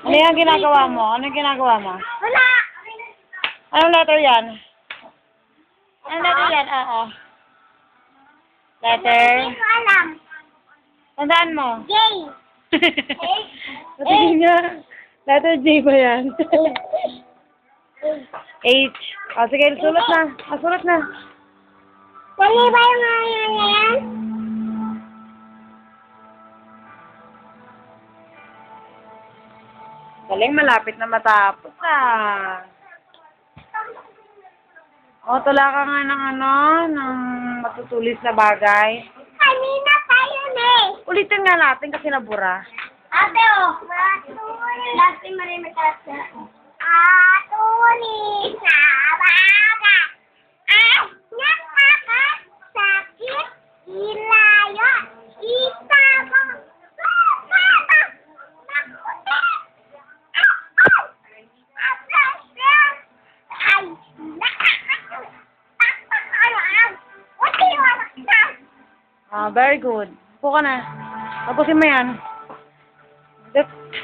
Ano yung ginagawa mo? Ano yung ginagawa mo? Wala! Anong letter yan? Anong letter yan? Oo. Letter? Hindi ko alam. Tandaan mo. J. Patingin niya. Letter J ba yan? H. O, sige, sulat na. Sulat na. Dali ba yung mga yan? Galing, malapit na matapos O, tula ka nga ng ng matutulis na bagay. Kanina pa yun eh. Ulitin nga natin kasi nabura. Ate oh. Matulis. Last time marimit ate. Atulis na baga. Nakakasakit. Ilayo. Isabang. Very good. Upo ka na. Tapusin mo yan.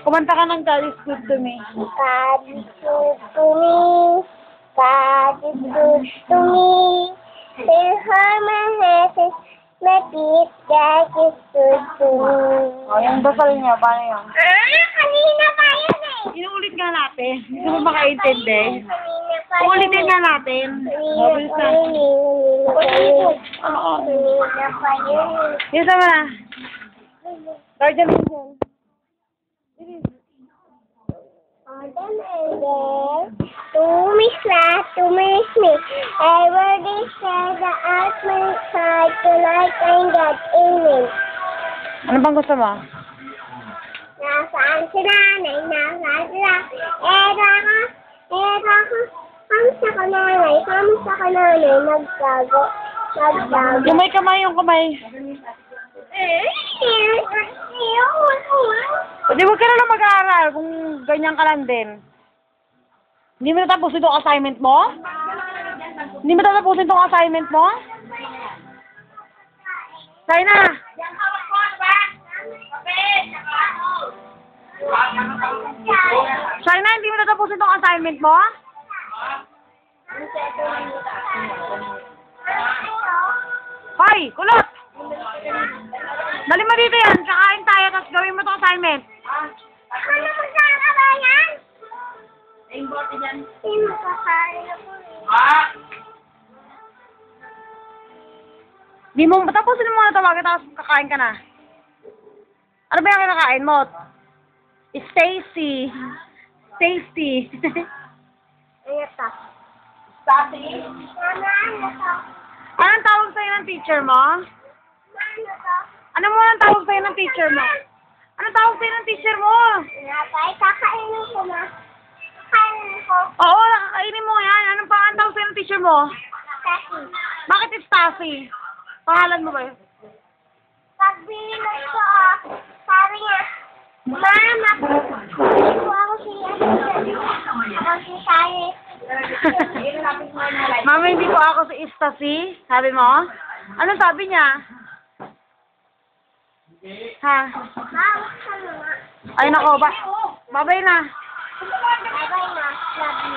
Kumanta ka ng God is good to me. God is good to me. God is good to me. Till her my message, my peace, God is good to me. O, yung dasal niya, paano yun? Kanina pa yun eh. Inuulit nga natin. Hindi mo makaintindi. Kanina pa yun. Ulitin nga natin. Mabilis na. Oo. Kanina pa yun. Yes, sama na. Guardian Angel. Adam and then, to miss me. Every day the earth may side tonight and God amen. Ano bang gusto mo? Nasaan si nanay, nasaan sila? Kamusta ka nanay, nagtago. Yung may kamay, yung kamay. Pwede huwag ka na lang mag-aaral kung ganyan ka lang din. Hindi mo natapusin itong assignment mo? Hindi mo natapusin itong assignment mo? China! China, hindi mo natapusin itong assignment mo? Hoy! Kulot! Dali mo dito yan. Kakain tayo, tapos gawin mo itong assignment. Ano magkakabayan? Hindi makakain ako eh. Di mo, tapusin mo muna tawagin, tapos kakain ka na. Ano ba yung kinakain mo? Stacy. Stacy. Ano to? Sabi? Ano to? Anong tawag sa'yo ng teacher mo? Ano to? Ano mo ang tawag sa'yo ng teacher mo? Anong tawag sa'yo ng teacher mo? Natay, kakainin ko na. Kakainin ko. Oo, nakakainin mo yan. Anong pa ang tawag sa'yo ng teacher mo? Kasi, Bakit Stacy? Pangalan mo ba yun? pag binilay ko sabi niya, Mama, hindi ko ako siya. Ako si Sari. Mama, hindi ko ako si Stacy. Sabi mo? Anong sabi niya? Ha? Mama, ano nga? Ay, nako ba? Babay na. Bye-bye na. Love you.